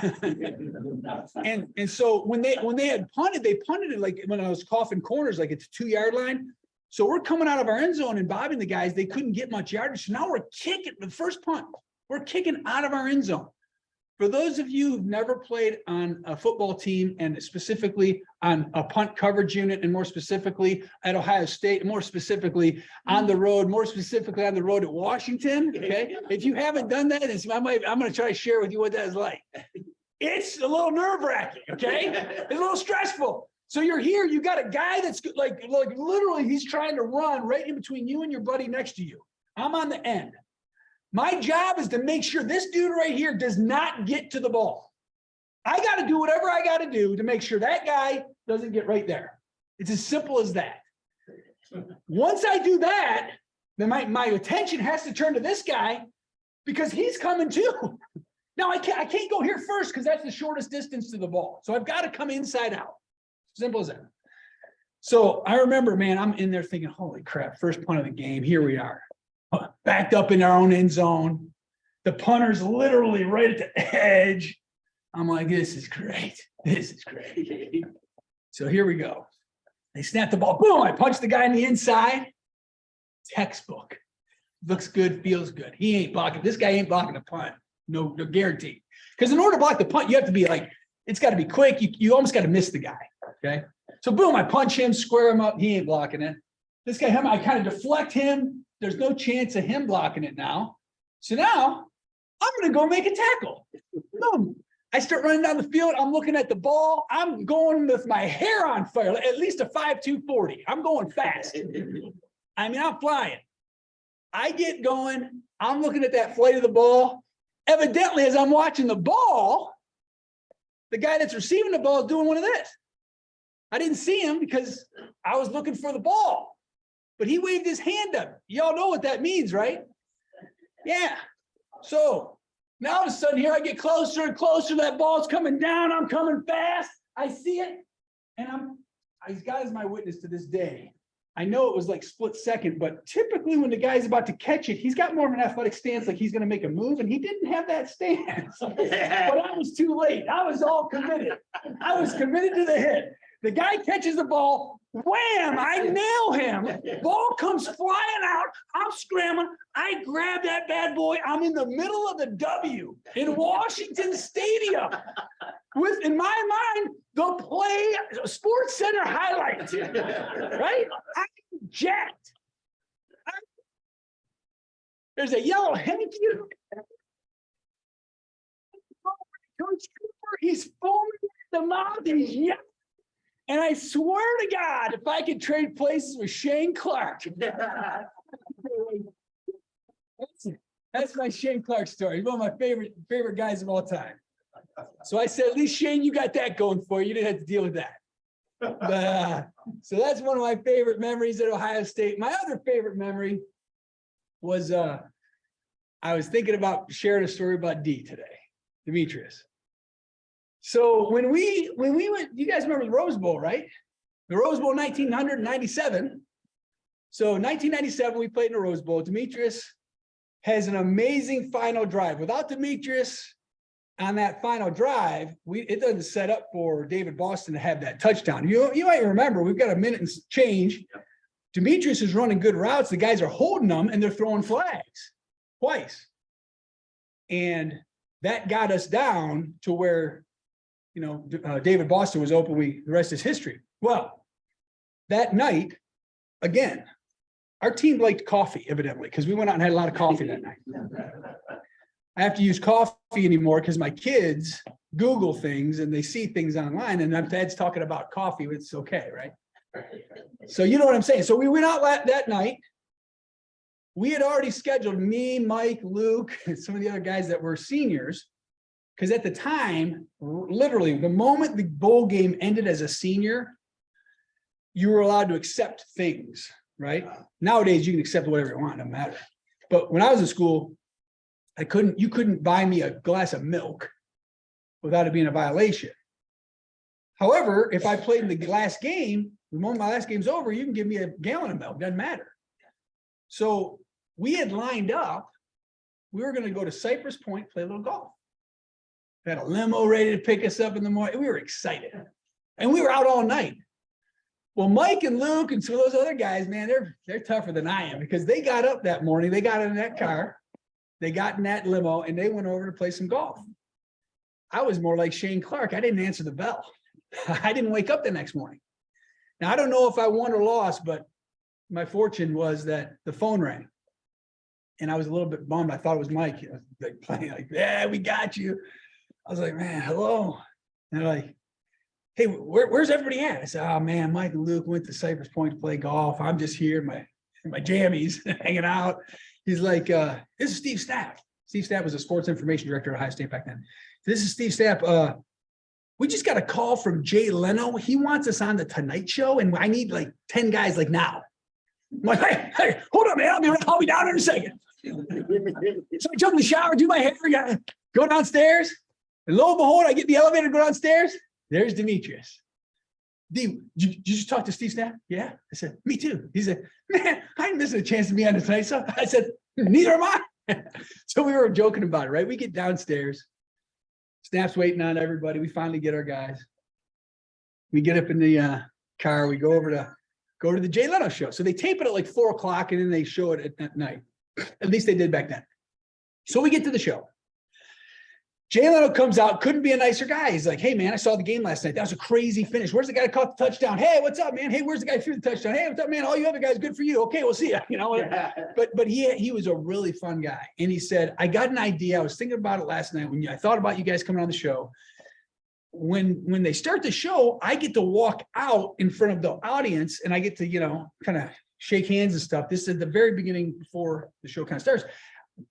and so when they had punted, they punted it like when I was coughing corners, like at the 2-yard line. So we're coming out of our end zone and bobbing the guys. They couldn't get much yardage. So now we're kicking the first punt. We're kicking out of our end zone. For those of you who've never played on a football team and specifically on a punt coverage unit, and more specifically at Ohio State, more specifically on the road, more specifically on the road at Washington, okay? If you haven't done that, I'm going to try to share with you what that is like. It's a little nerve-wracking, okay? It's a little stressful. So you're here, you got a guy that's like literally he's trying to run right in between you and your buddy next to you. I'm on the end. My job is to make sure this dude right here does not get to the ball. I got to do whatever I got to do to make sure that guy doesn't get right there. It's as simple as that. Once I do that, then my attention has to turn to this guy because he's coming too. Now I can't go here first because that's the shortest distance to the ball. So I've got to come inside out. Simple as that. So I remember, man, I'm in there thinking, holy crap, first punt of the game. Here we are. Backed up in our own end zone. The punter's literally right at the edge. I'm like, this is great. This is great. So here we go. They snap the ball. Boom. I punch the guy in the inside. Textbook. Looks good, feels good. He ain't blocking. This guy ain't blocking the punt. No guarantee. Because in order to block the punt, you have to be like, it's got to be quick. You almost got to miss the guy. Okay. So boom, I punch him, square him up. He ain't blocking it. This guy, I kind of deflect him. There's no chance of him blocking it now. So now I'm going to go make a tackle. Boom. I start running down the field. I'm looking at the ball. I'm going with my hair on fire, at least a 5.2 40. I'm going fast. I mean, I'm flying. I get going. I'm looking at that flight of the ball. Evidently, as I'm watching the ball, the guy that's receiving the ball is doing one of this. I didn't see him because I was looking for the ball. But he waved his hand up. Y'all know what that means, right? Yeah. So now all of a sudden here I get closer and closer. That ball's coming down. I'm coming fast. I see it. And God is my witness to this day. I know it was like split second, but typically when the guy's about to catch it, he's got more of an athletic stance, like he's going to make a move, and he didn't have that stance. But I was too late. I was all committed. I was committed to the hit. The guy catches the ball, wham, I nail him. Ball comes flying out. I'm scrambling. I grab that bad boy. I'm in the middle of the W in Washington Stadium with, in my mind, the Play Sports Center highlight, right? I'm jacked. there's a yellow hanky. Coach Cooper, he's foaming at the mouth, he's yelling. And I swear to God, if I could trade places with Shane Clark. That's my Shane Clark story. He's one of my favorite guys of all time. So I said, at least Shane, you got that going for you. You didn't have to deal with that. But, so that's one of my favorite memories at Ohio State. My other favorite memory was I was thinking about sharing a story about D today, Demetrius. So when we went, you guys remember the Rose Bowl, right? The Rose Bowl 1997. So 1997, we played in the Rose Bowl. Demetrius has an amazing final drive. Without Demetrius on that final drive, it doesn't set up for David Boston to have that touchdown. You might remember, we've got a minute and change. Demetrius is running good routes. The guys are holding them and they're throwing flags twice. And that got us down to where, David Boston was open. The rest is history. Well, that night, again, our team liked coffee, evidently, because we went out and had a lot of coffee that night. I have to use coffee anymore because my kids Google things and they see things online, and my dad's talking about coffee. It's okay, right? So you know what I'm saying? So we went out that night. We had already scheduled me, Mike, Luke, and some of the other guys that were seniors. Because at the time, literally, the moment the bowl game ended as a senior, you were allowed to accept things, right? Nowadays, you can accept whatever you want, no matter. But when I was in school, you couldn't buy me a glass of milk without it being a violation. However, if I played in the last game, the moment my last game's over, you can give me a gallon of milk, doesn't matter. So we had lined up, we were going to go to Cypress Point, play a little golf. We had a limo ready to pick us up in the morning. We were excited. And we were out all night. Well, Mike and Luke and some of those other guys, man, they're tougher than I am, because they got up that morning, they got in that car, they got in that limo, and they went over to play some golf. I was more like Shane Clark. I didn't answer the bell. I didn't wake up the next morning. Now, I don't know if I won or lost, but my fortune was that the phone rang. And I was a little bit bummed. I thought it was Mike. I was like playing like, yeah, we got you. I was like, man, hello. And they're like, hey, where's everybody at? I said, oh man, Mike and Luke went to Cypress Point to play golf. I'm just here in my jammies hanging out. He's like, this is Steve Stapp. Steve Stapp was a sports information director at Ohio State back then. This is Steve Stapp. We just got a call from Jay Leno. He wants us on the Tonight Show, and I need like 10 guys like now. I'm like, hey, hold on, man. I'll be down in a second. So I jump in the shower, do my hair, go downstairs. And lo and behold, I get in the elevator, go downstairs. There's Demetrius. Did you just talk to Steve Stapp? Yeah. I said, me too. He said, man, I ain't missing a chance to be on the Tonight Show. I said, neither am I. So we were joking about it, right? We get downstairs. Staff's waiting on everybody. We finally get our guys. We get up in the car. We go to the Jay Leno show. So they tape it at like 4 o'clock and then they show it at night. At least they did back then. So we get to the show. Jay Leno comes out, couldn't be a nicer guy. He's like, hey man, I saw the game last night. That was a crazy finish. Where's the guy that caught the touchdown? Hey, what's up, man? Hey, where's the guy who threw the touchdown? Hey, what's up, man? All you other guys, good for you. Okay, we'll see you. But he was a really fun guy. And he said, I got an idea. I was thinking about it last night when I thought about you guys coming on the show. When they start the show, I get to walk out in front of the audience and I get to, kind of shake hands and stuff. This is at the very beginning before the show kind of starts.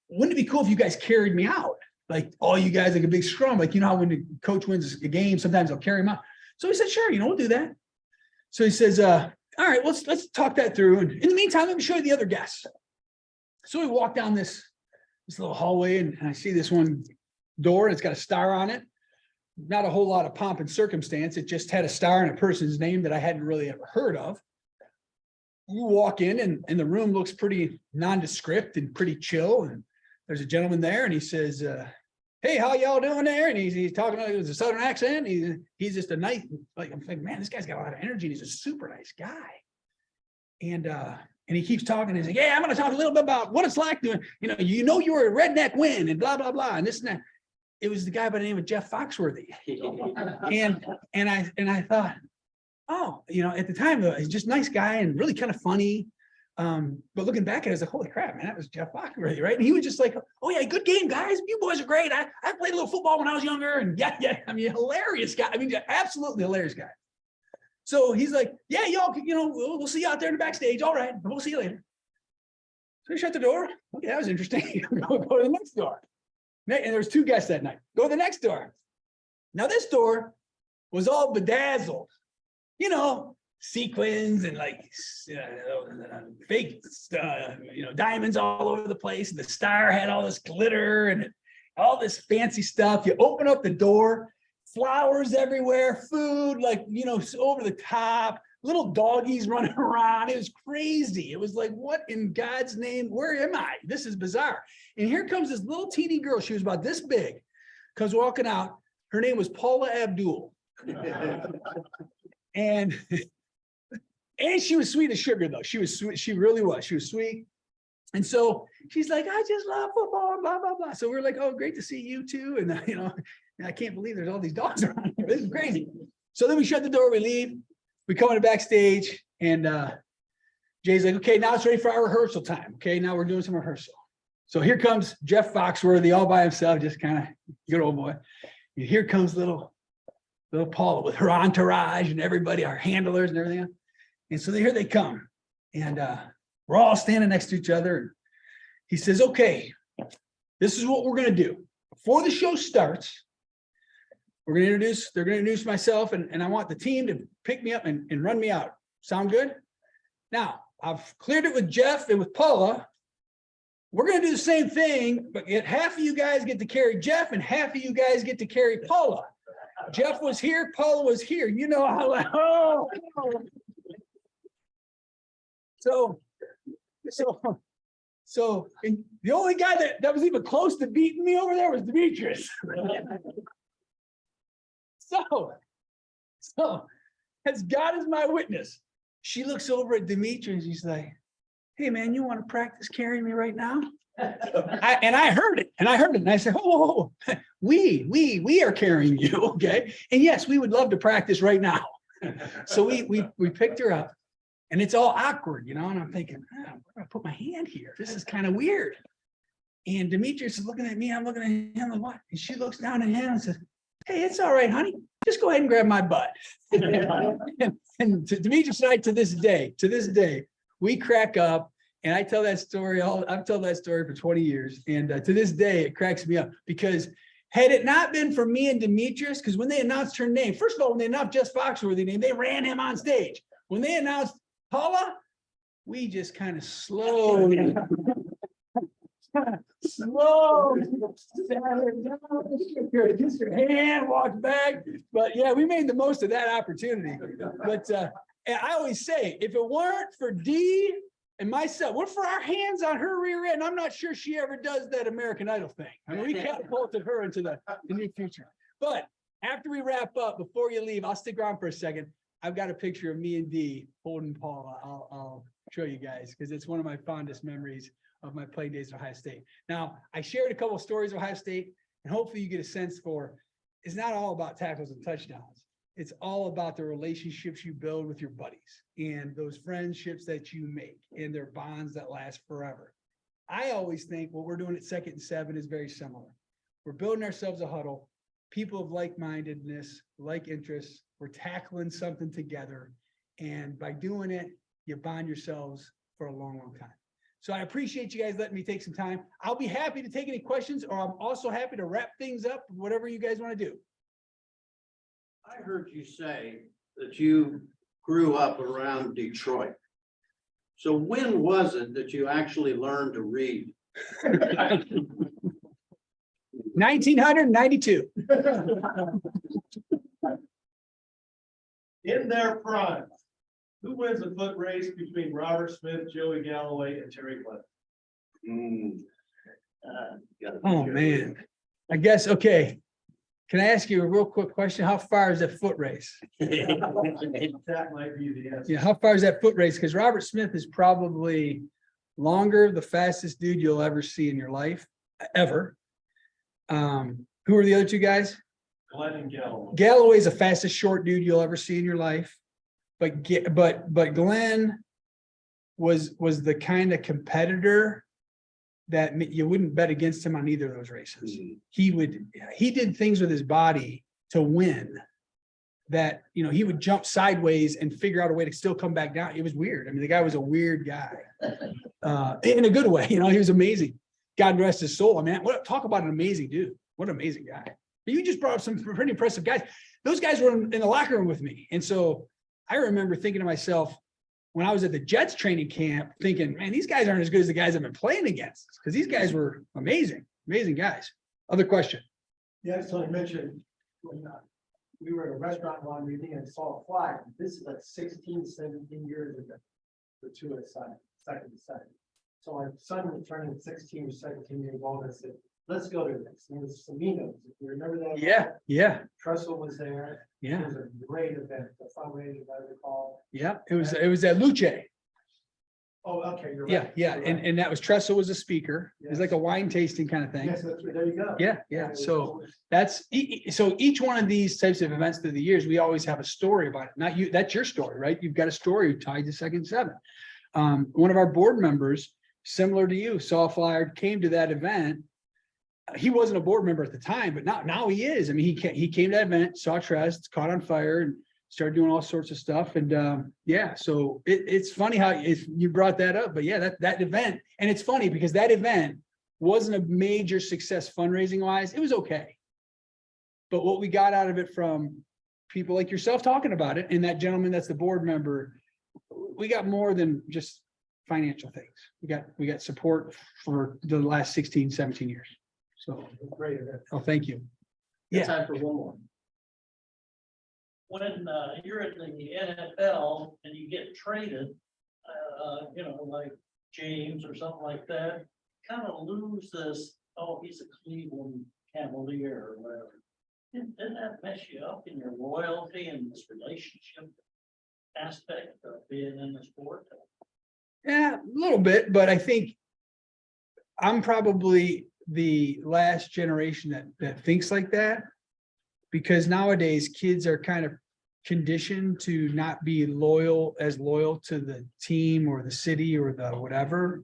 Wouldn't it be cool if you guys carried me out? Like all you guys, like a big scrum, like, how when the coach wins a game, sometimes they'll carry him out. So he said, sure, we'll do that. So he says, all right, let's talk that through. And in the meantime, let me show you the other guests. So we walk down this little hallway and I see this one door and it's got a star on it. Not a whole lot of pomp and circumstance. It just had a star and a person's name that I hadn't really ever heard of. You walk in and the room looks pretty nondescript and pretty chill. And there's a gentleman there and he says, hey, how y'all doing there? And he's talking with a Southern accent. He's just a nice, like, I'm thinking, man, this guy's got a lot of energy. And he's a super nice guy. And he keeps talking. He's like, yeah, I'm going to talk a little bit about what it's like doing, you're a redneck win and blah, blah, blah. And this and that. It was the guy by the name of Jeff Foxworthy. And I thought, oh, at the time, he's just a nice guy and really kind of funny. But looking back at it, I was like, holy crap, man, that was Jeff Foxworthy, right? And he was just like, oh yeah, good game, guys. You boys are great. I played a little football when I was younger, and yeah, I mean, hilarious guy. I mean, absolutely hilarious guy. So he's like, yeah, y'all, we'll see you out there in the backstage. All right, we'll see you later. So he shut the door. Okay, that was interesting. Go to the next door. And there was 2 guests that night. Go to the next door. Now this door was all bedazzled, sequins and like fake, diamonds all over the place. And the star had all this glitter and all this fancy stuff. You open up the door, flowers everywhere, food, over the top, little doggies running around. It was crazy. It was like, what in God's name, where am I? This is bizarre. And here comes this little teeny girl. She was about this big, comes walking out. Her name was Paula Abdul. And she was sweet as sugar, though. She was sweet. She really was. She was sweet. And so she's like, I just love football, blah, blah, blah. So we're like, oh, great to see you too. And, I can't believe there's all these dogs around here. This is crazy. So then we shut the door, we leave. We come in the backstage, and Jay's like, okay, now it's ready for our rehearsal time. Okay, now we're doing some rehearsal. So here comes Jeff Foxworthy all by himself, just kind of good old boy. And here comes little Paula with her entourage and everybody, our handlers and everything. And so here they come. And we're all standing next to each other. And he says, okay, this is what we're going to do. Before the show starts, they're going to introduce myself, and I want the team to pick me up and run me out. Sound good? Now, I've cleared it with Jeff and with Paula. We're going to do the same thing, but half of you guys get to carry Jeff and half of you guys get to carry Paula. Jeff was here, Paula was here. You know how, So and the only guy that was even close to beating me over there was Demetrius. So as God is my witness, she looks over at Demetrius. She's like, hey man, you want to practice carrying me right now? I heard it. And I said, oh, we are carrying you. Okay. And yes, we would love to practice right now. So we picked her up. And it's all awkward, and I'm thinking, where do I put my hand here? This is kind of weird. And Demetrius is looking at me, I'm looking at him, and what? And she looks down at him and says, hey, it's all right, honey. Just go ahead and grab my butt. and Demetrius and I, to this day, we crack up. And I tell that story, I've told that story for 20 years. And to this day, it cracks me up because had it not been for me and Demetrius, because when they announced her name, first of all, when they announced Jeff Foxworthy's name, they ran him on stage. When they announced Paula, we just kind of slowly kiss her hand, walked back. But yeah, we made the most of that opportunity. But I always say, if it weren't for Dee and myself, we're for our hands on her rear end, I'm not sure she ever does that American Idol thing. I mean, we catapulted her into the new future. But after we wrap up, before you leave, I'll stick around for a second. I've got a picture of me and Dee holding Paula. I'll show you guys because it's one of my fondest memories of my playing days at Ohio State. Now, I shared a couple of stories of Ohio State, and hopefully you get a sense for it's not all about tackles and touchdowns. It's all about the relationships you build with your buddies and those friendships that you make and their bonds that last forever. I always think what we're doing at 2nd and 7 is very similar. We're building ourselves a huddle, people of like-mindedness, like interests. We're tackling something together. And by doing it, you bond yourselves for a long, long time. So I appreciate you guys letting me take some time. I'll be happy to take any questions, or I'm also happy to wrap things up, whatever you guys want to do. I heard you say that you grew up around Detroit. So when was it that you actually learned to read? 1992. In their prime, who wins a foot race between Robert Smith, Joey Galloway, and Terry Glenn? Oh man, I guess, okay. Can I ask you a real quick question? How far is that foot race? That might be the answer. Yeah, how far is that foot race? Because Robert Smith is probably longer, the fastest dude you'll ever see in your life, ever. Who are the other two guys? Glenn and Galloway. Galloway's the fastest short dude you'll ever see in your life. But Glenn was the kind of competitor that you wouldn't bet against him on either of those races. He did things with his body to win that, he would jump sideways and figure out a way to still come back down. It was weird. I mean, the guy was a weird guy, in a good way, he was amazing. God rest his soul. I mean, talk about an amazing dude. What an amazing guy. You just brought up some pretty impressive guys. Those guys were in the locker room with me. And so I remember thinking to myself, when I was at the Jets training camp, thinking, man, these guys aren't as good as the guys I've been playing against, because these guys were amazing, amazing guys. Other question? Yeah, so I mentioned when we were at a restaurant one meeting and saw a flag. This is like 16, 17 years ago. The two aside, second to second. So my son was turning 16 or 17 years old. I said, let's go to this. And it was Samino's. If you remember that? Yeah. Trestle was there. Yeah. It was a great event, the fundraiser, as I recall. Yeah. It was at Luce. Oh, okay, you're Yeah. right. Yeah. You're And, right. and that was Tressel was a speaker. It was like a wine tasting kind of thing. Yes, that's right. There you go. Yeah. And it So was- that's, so each one of these types of events through the years, we always have a story about it. Not you, that's your story, right? You've got a story tied to Second Seven. One of our board members, similar to you, saw a flyer, came to that event. He wasn't a board member at the time, but now he is. I mean, he came to that event, saw Trust, caught on fire, and started doing all sorts of stuff. And yeah, so it's funny how you brought that up, but yeah, that event, and it's funny because that event wasn't a major success fundraising wise. It was okay. But what we got out of it from people like yourself talking about it, and that gentleman that's the board member, we got more than just financial things. We got support for the last 16, 17 years. So, Great event. oh, thank you. Yeah. Yeah. Time for one more. When you're in the NFL and you get traded, like James or something like that, kind of lose this, oh, he's a Cleveland Cavalier or whatever. Didn't that mess you up in your loyalty and this relationship aspect of being in the sport? Yeah, a little bit, but I think I'm probably the last generation that thinks like that. Because nowadays kids are kind of conditioned to not be loyal to the team or the city or the whatever.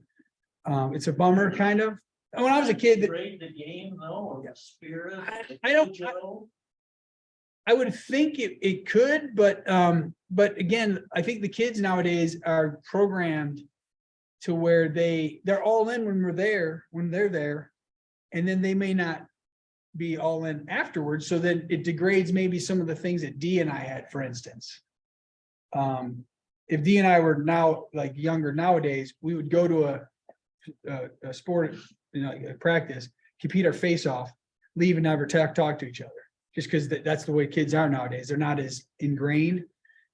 It's a bummer kind of. And when I was a kid, Grade the game though, or the spirit. I don't- I would think it could, but again, I think the kids nowadays are programmed to where they're all in when they're there, and then they may not be all in afterwards. So then it degrades maybe some of the things that Dee and I had, for instance. If Dee and I were now like younger nowadays, we would go to a sport, a practice, compete our face off, leave and never talk to each other. Just because that's the way kids are nowadays. They're not as ingrained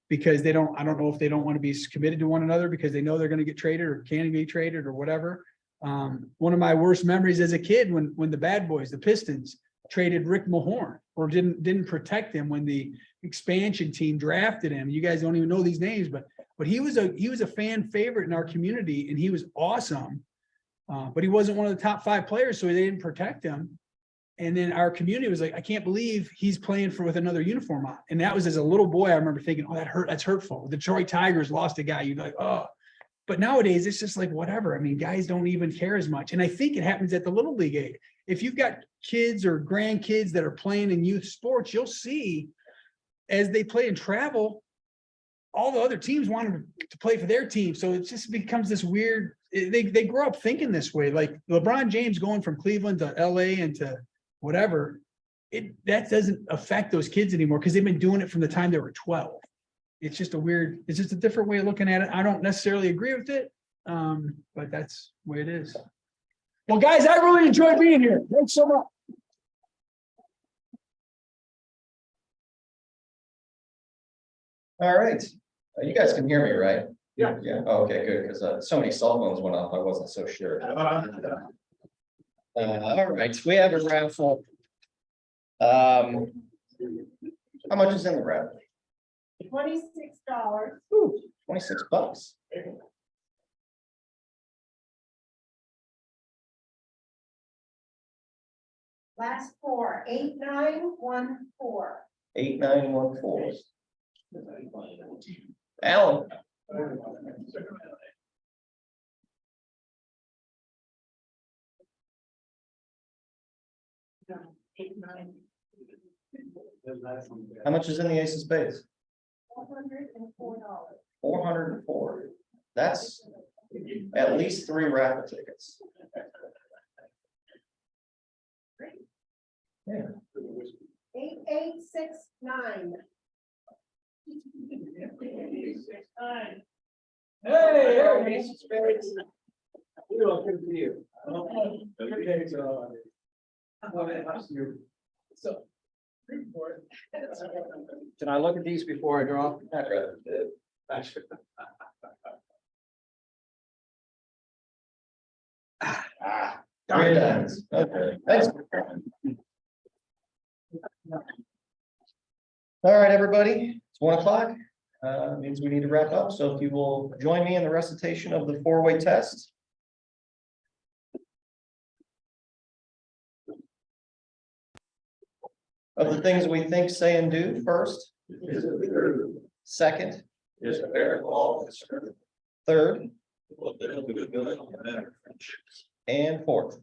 because I don't know if they don't want to be committed to one another because they know they're going to get traded or can be traded or whatever. One of my worst memories as a kid when the bad boys, the Pistons, traded Rick Mahorn or didn't protect him when the expansion team drafted him. You guys don't even know these names, but he was a fan favorite in our community and he was awesome. But he wasn't one of the top 5 players, so they didn't protect him. And then our community was like, I can't believe he's playing with another uniform on. And that was as a little boy, I remember thinking, oh, that's hurtful. The Detroit Tigers lost a guy. You're like, oh. But nowadays it's just like, whatever. I mean, guys don't even care as much. And I think it happens at the little league age. If you've got kids or grandkids that are playing in youth sports, you'll see as they play and travel, all the other teams want them to play for their team. So it just becomes this weird, they grow up thinking this way. Like LeBron James going from Cleveland to LA and to whatever, that doesn't affect those kids anymore because they've been doing it from the time they were 12. It's just a different way of looking at it. I don't necessarily agree with it, but that's the way it is. Well, guys, I really enjoyed being here. Thanks so much. All right, you guys can hear me, right? Yeah. Yeah, oh, okay, good, because so many cell phones went off, I wasn't so sure. All right, we have a raffle. How much is in the raffle? $26. $26. Last 4, 8914. 8914. Alan, How much is in the ace of spades? $404. 404. That's at least 3 raffle tickets. Yeah. 8869. Hey. We don't give to you. Okay, so. So. Can I look at these before I draw? Three times. Okay, thanks. All right, everybody, it's 1 o'clock. Means we need to wrap up. So if you will join me in the recitation of the 4-way test. Of the things we think, say, and do first. Second. Third. And fourth.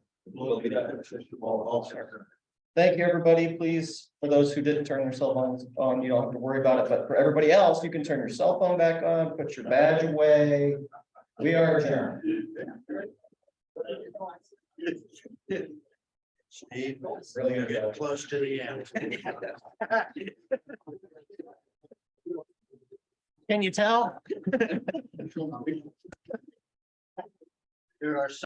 Thank you, everybody. Please, for those who didn't turn their cell phones on, you don't have to worry about it, but for everybody else, you can turn your cell phone back on, put your badge away. We are adjourned. Steve, really gonna get close to the end. Can you tell? There are